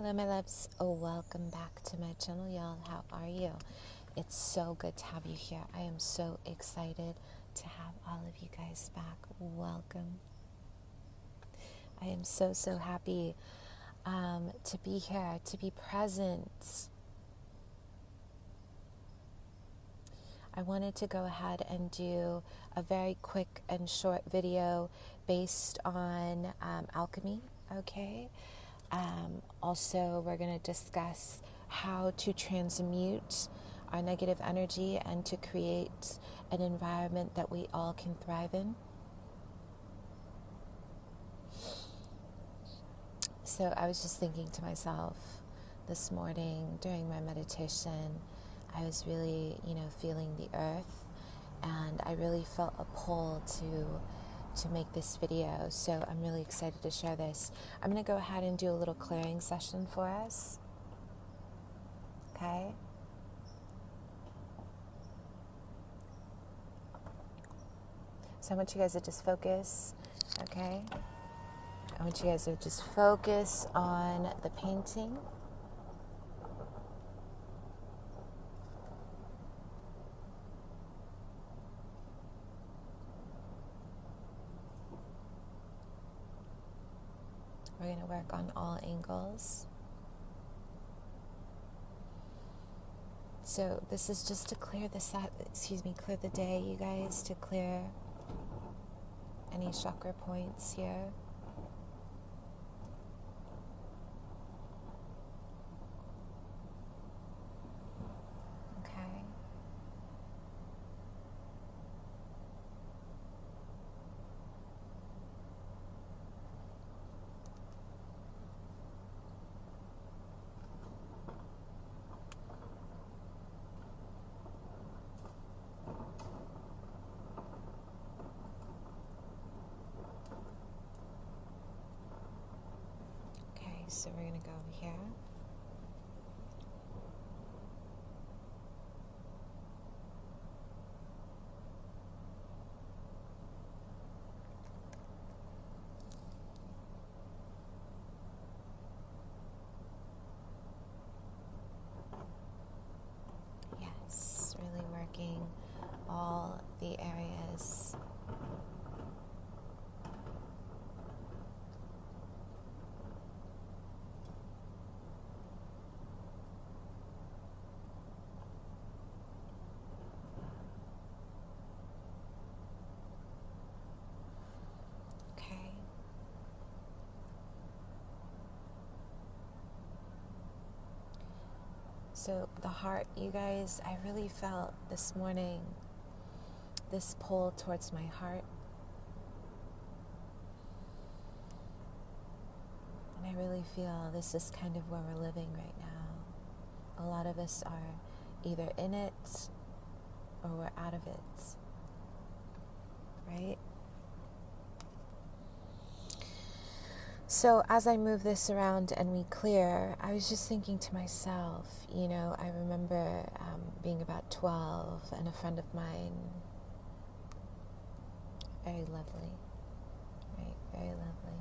Hello my loves, welcome back to my channel y'all. How are you? It's so good to have you here. I am so excited to have all of you guys back. Welcome. I am so happy to be here, to be present. I wanted to go ahead and do a very quick and short video based on alchemy, okay? Also, we're going to discuss how to transmute our negative energy and to create an environment that we all can thrive in. So I was just thinking to myself this morning during my meditation, I was really, feeling the earth, and I really felt a pull to make this video. So I'm really excited to share this. I'm going to go ahead and do a little clearing session for us. Okay? So I want you guys to just focus, okay? I want you guys to just focus on the painting. We're going to work on all angles. So this is just to clear clear the day, you guys, to clear any chakra points here. Okay. So we're going to go over here. Yes, really working all the areas. So the heart, you guys, I really felt this morning this pull towards my heart. And I really feel this is kind of where we're living right now. A lot of us are either in it or we're out of it, right? So as I move this around and we clear, I was just thinking to myself, I remember being about 12 and a friend of mine, very lovely, right, very lovely.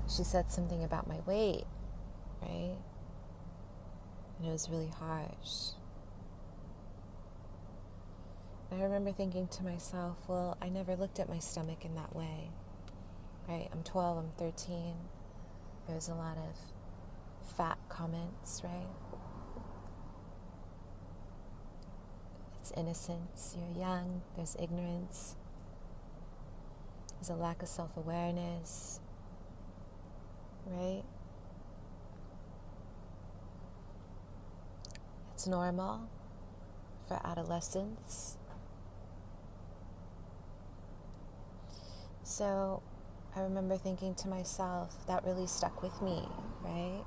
She said something about my weight, right? And it was really harsh. And I remember thinking to myself, well, I never looked at my stomach in that way. Right, I'm 12, I'm 13. There's a lot of fat comments, right? It's innocence, you're young, there's ignorance. There's a lack of self-awareness, right? It's normal for adolescence. So I remember thinking to myself, that really stuck with me, right?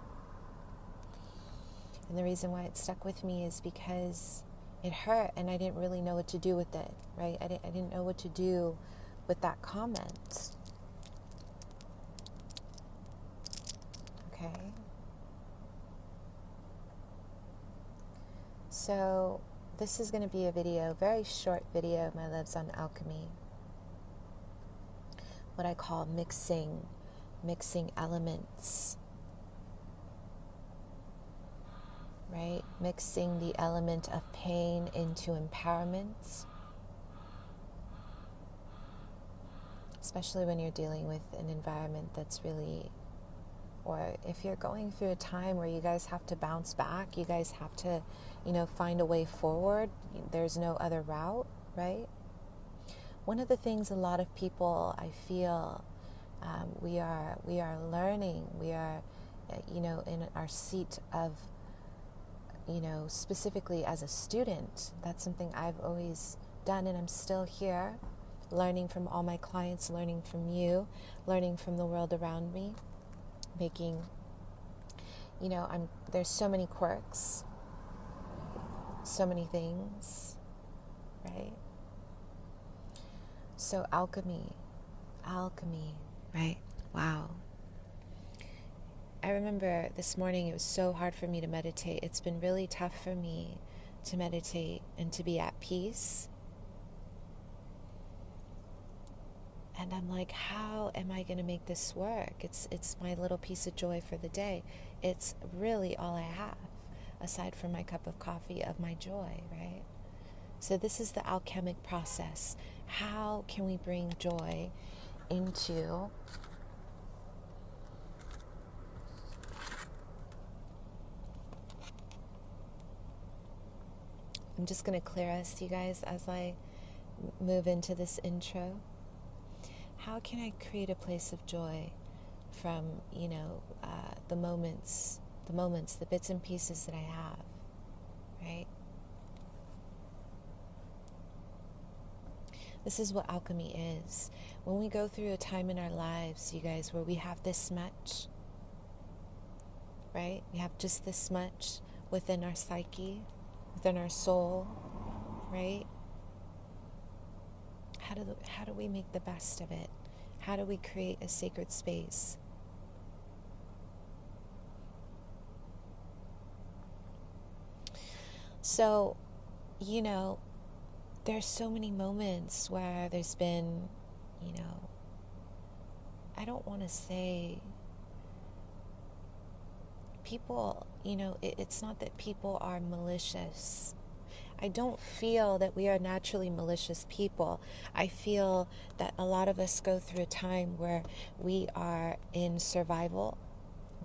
And the reason why it stuck with me is because it hurt and I didn't really know what to do with it, right? I didn't know what to do with that comment. Okay? So this is going to be a video, very short video, my loves, on alchemy. What I call mixing mixing elements, right? Mixing the element of pain into empowerment, especially when you're dealing with an environment that's really, or if you're going through a time where you guys have to bounce back, you guys have to, find a way forward. There's no other route, right? One of the things a lot of people, I feel, we are learning, we are, in our seat of, specifically as a student. That's something I've always done, and I'm still here, learning from all my clients, learning from you, learning from the world around me, making, there's so many quirks, so many things, right? So alchemy, right? Wow. I remember this morning it was so hard for me to meditate. It's been really tough for me to meditate and to be at peace. And I'm like, how am I going to make this work? It's my little piece of joy for the day. It's really all I have, aside from my cup of coffee of my joy, right? So this is the alchemic process. How can we bring joy into I'm just going to clear us, you guys, as I move into this intro. How can I create a place of joy from, the moments, the bits and pieces that I have, right? This is what alchemy is. When we go through a time in our lives, you guys, where we have this much, right? We have just this much within our psyche, within our soul, right? How do we make the best of it? How do we create a sacred space? So, there's so many moments where there's been, I don't want to say people, it's not that people are malicious. I don't feel that we are naturally malicious people. I feel that a lot of us go through a time where we are in survival.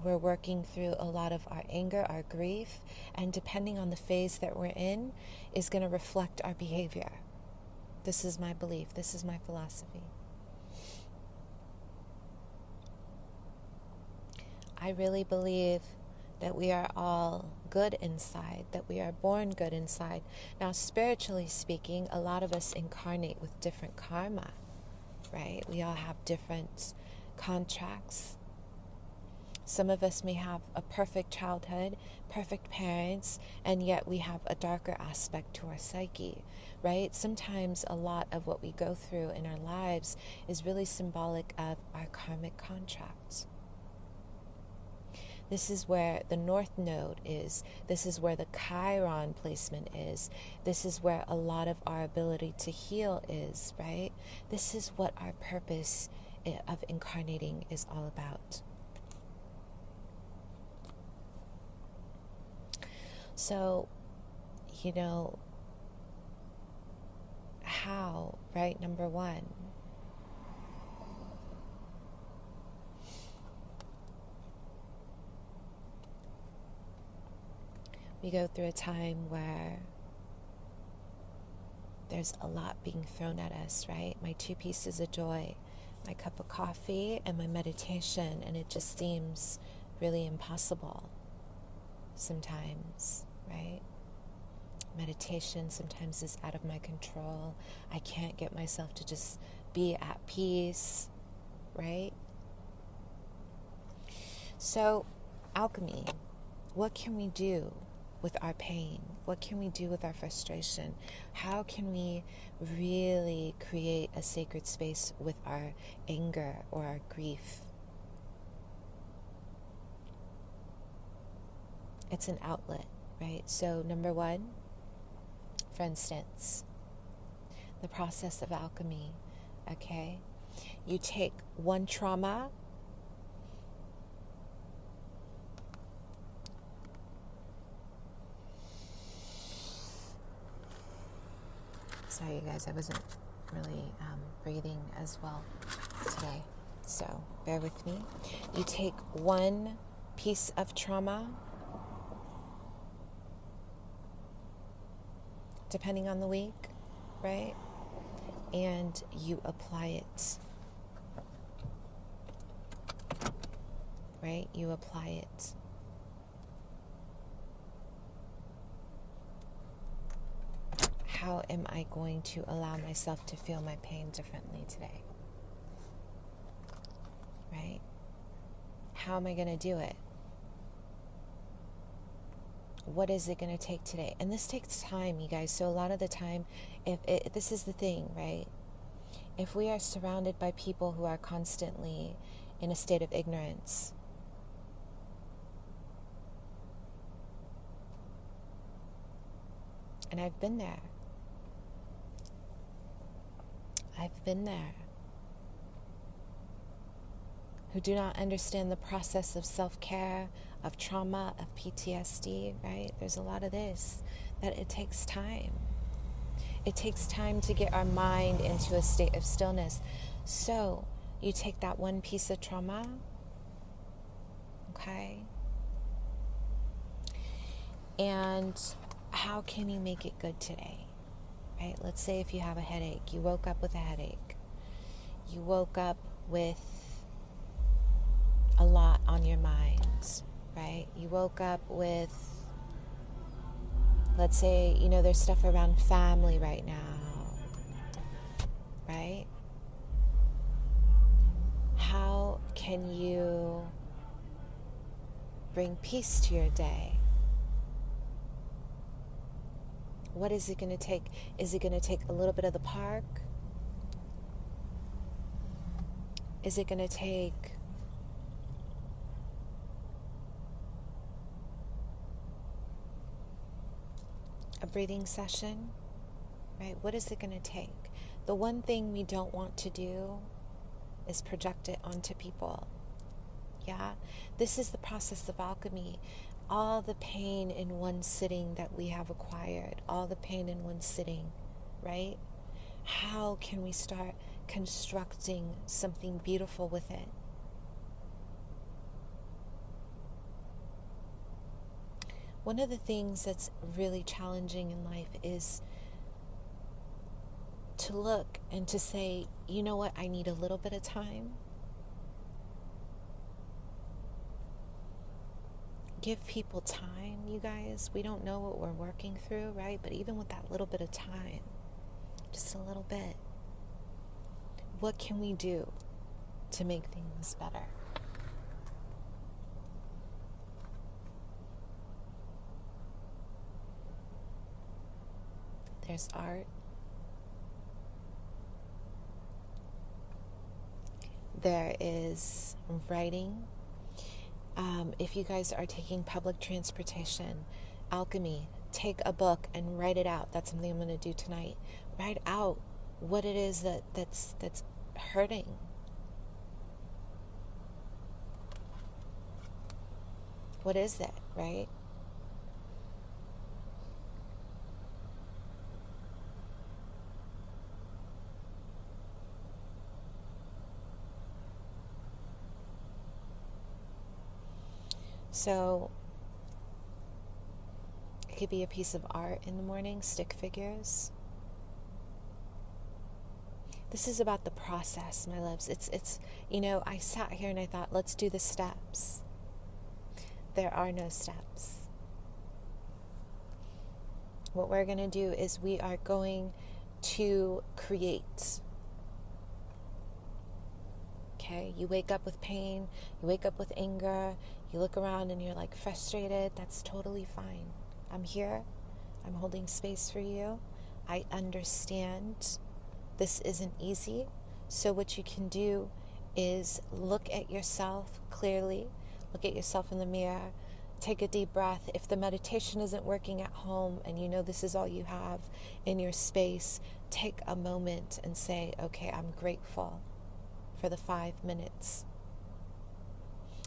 We're working through a lot of our anger, our grief, and depending on the phase that we're in, is going to reflect our behavior. This is my belief. This is my philosophy. I really believe that we are all good inside, that we are born good inside. Now, spiritually speaking, a lot of us incarnate with different karma, right? We all have different contracts. Some of us may have a perfect childhood, perfect parents, and yet we have a darker aspect to our psyche, right? Sometimes a lot of what we go through in our lives is really symbolic of our karmic contracts. This is where the North Node is. This is where the Chiron placement is. This is where a lot of our ability to heal is, right? This is what our purpose of incarnating is all about. So, how, right? Number one. We go through a time where there's a lot being thrown at us, right? My two pieces of joy, my cup of coffee and my meditation, and it just seems really impossible sometimes, right? Meditation sometimes is out of my control. I can't get myself to just be at peace, right? So, alchemy, what can we do with our pain? What can we do with our frustration? How can we really create a sacred space with our anger or our grief? It's an outlet, right? So number one, for instance, the process of alchemy, okay? You take one trauma Sorry, you guys, I wasn't really breathing as well today, so bear with me. You take one piece of trauma, depending on the week, right? And you apply it, right? You apply it. How am I going to allow myself to feel my pain differently today? Right? How am I going to do it? What is it going to take today? And this takes time, you guys. So a lot of the time, this is the thing, right? If we are surrounded by people who are constantly in a state of ignorance, and I've been there. Who do not understand the process of self-care, of trauma, of PTSD, right? There's a lot of this, that it takes time. It takes time to get our mind into a state of stillness. So you take that one piece of trauma, okay? And how can you make it good today? Right? Let's say if you have a headache, you woke up with a headache. You woke up with a lot on your mind, right? You woke up with, let's say, there's stuff around family right now, right? How can you bring peace to your day? What is it going to take? Is it going to take a little bit of the park? Is it going to take a breathing session? Right? What is it going to take? The one thing we don't want to do is project it onto people. Yeah? This is the process of alchemy. All the pain in one sitting that we have acquired, all the pain in one sitting, right? How can we start constructing something beautiful with it? One of the things that's really challenging in life is to look and to say, you know what, I need a little bit of time. Give people time, you guys. We don't know what we're working through, right? But even with that little bit of time, just a little bit, what can we do to make things better? There's art. There is writing. If you guys are taking public transportation, alchemy, take a book and write it out. That's something I'm going to do tonight. Write out what it is that's hurting. What is it, right? So it could be a piece of art in the morning, stick figures. This is about the process, my loves. It's I sat here and I thought, let's do the steps. There are no steps. What we're going to do is we are going to create. Okay, you wake up with pain, you wake up with anger, you look around and you're like frustrated. That's totally fine. I'm here. I'm holding space for you. I understand this isn't easy. So what you can do is look at yourself clearly. Look at yourself in the mirror. Take a deep breath. If the meditation isn't working at home and you know this is all you have in your space, take a moment and say, okay, I'm grateful for the 5 minutes.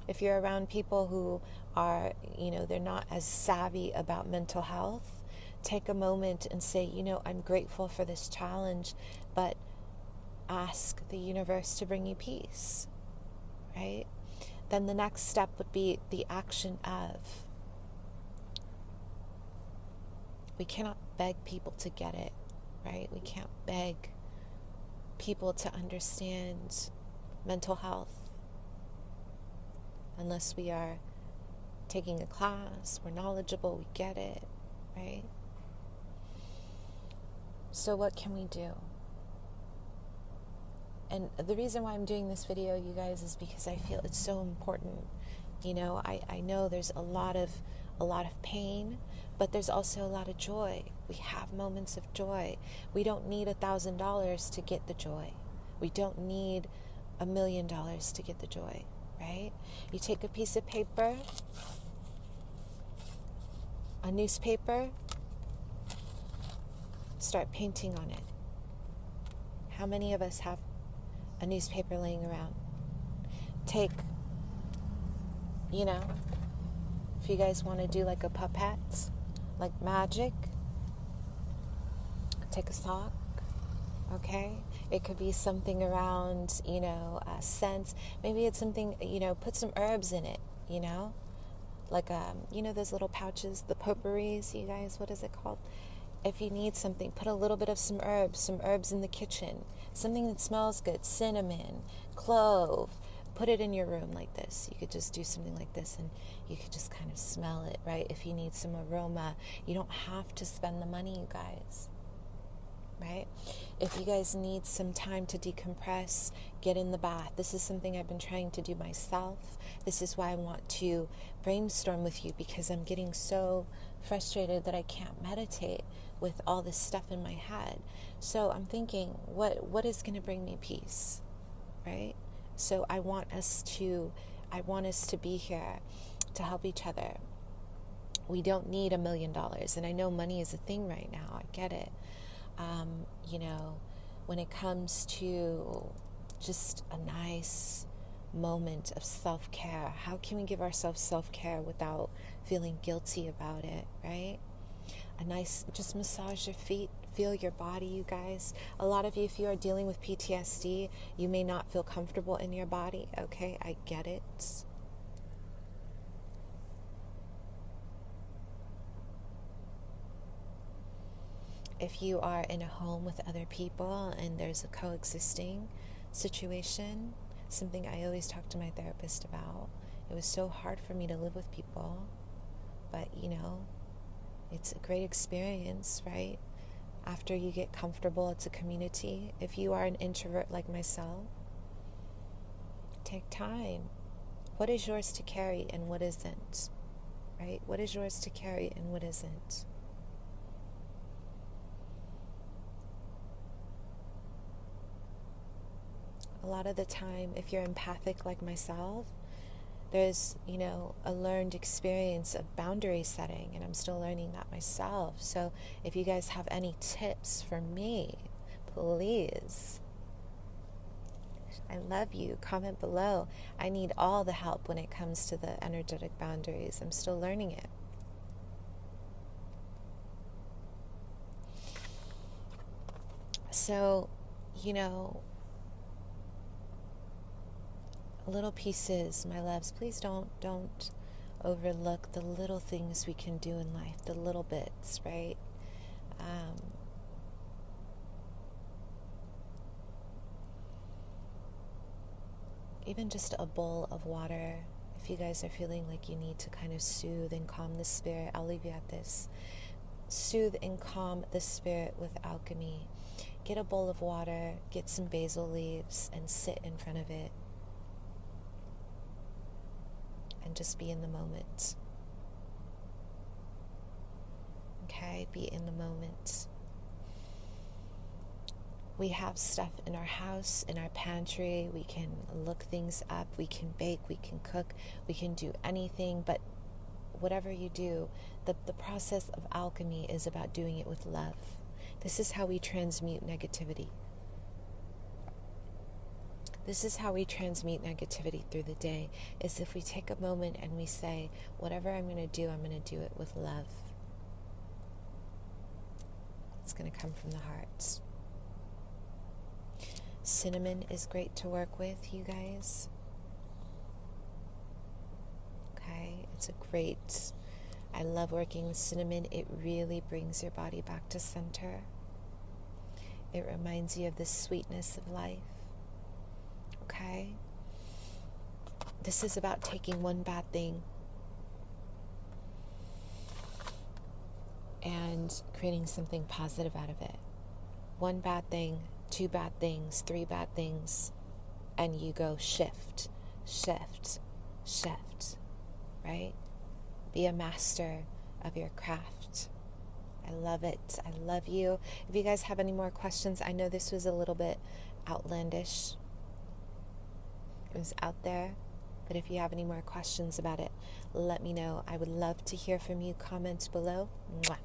If you're around people who are, they're not as savvy about mental health, Take a moment and say, you know, I'm grateful for this challenge, but ask the universe to bring you peace, right? Then the next step would be the action of. We cannot beg people to get it, right? We can't beg people to understand mental health unless we are taking a class, we're knowledgeable, we get it, right? So what can we do? And the reason why I'm doing this video, you guys, is because I feel it's so important. You know, I know there's a lot of pain, but there's also a lot of joy. We have moments of joy. We don't need $1,000 to get the joy. We don't need $1 million to get the joy, right? You take a piece of paper, a newspaper, start painting on it. How many of us have a newspaper laying around? Take, you know, if you guys want to do like a puppet, like magic, take a sock, okay? It could be something around, you know, scents. Maybe it's something, you know, put some herbs in it, you know? Like, you know those little pouches, the potpourris, you guys, what is it called? If you need something, put a little bit of some herbs in the kitchen, something that smells good, cinnamon, clove. Put it in your room like this. You could just do something like this and you could just kind of smell it, right? If you need some aroma, you don't have to spend the money, you guys, right? If you guys need some time to decompress, get in the bath. This is something I've been trying to do myself. This is why I want to brainstorm with you, because I'm getting so frustrated that I can't meditate with all this stuff in my head. So I'm thinking, what is going to bring me peace, right? So I want us to be here to help each other. We don't need $1 million, and I know money is a thing right now. I get it. You know, when it comes to just a nice moment of self-care, how can we give ourselves self-care without feeling guilty about it, right? A nice, just massage your feet, feel your body, you guys. A lot of you, if you are dealing with PTSD, you may not feel comfortable in your body, okay? I get it. If you are in a home with other people and there's a coexisting situation, something I always talk to my therapist about. It was so hard for me to live with people, but you know, it's a great experience, right? After you get comfortable, it's a community. If you are an introvert like myself, take time. What is yours to carry and what isn't, right? What is yours to carry and what isn't? A lot of the time, if you're empathic like myself, there's, you know, a learned experience of boundary setting, and I'm still learning that myself. So if you guys have any tips for me, please, I love you. Comment below. I need all the help when it comes to the energetic boundaries. I'm still learning it. So, you know, little pieces, my loves, please don't overlook the little things we can do in life, the little bits, right? Even just a bowl of water. If you guys are feeling like you need to kind of soothe and calm the spirit, I'll leave you at this. Soothe and calm the spirit with alchemy. Get a bowl of water, get some basil leaves, and sit in front of it. And just be in the moment. Okay, be in the moment. We have stuff in our house, in our pantry. We can look things up. We can bake. We can cook. We can do anything. But whatever you do, the process of alchemy is about doing it with love. This is how we transmute negativity. This is how we transmute negativity through the day, is if we take a moment and we say, whatever I'm going to do it with love. It's going to come from the heart. Cinnamon is great to work with, you guys. Okay, it's a great, I love working with cinnamon. It really brings your body back to center. It reminds you of the sweetness of life. Okay? This is about taking one bad thing and creating something positive out of it. One bad thing, 2 bad things, 3 bad things, and you go shift, shift, shift, right? Be a master of your craft. I love it. I love you. If you guys have any more questions, I know this was a little bit outlandish. It was out there. But if you have any more questions about it, let me know. I would love to hear from you. Comment below. Mwah.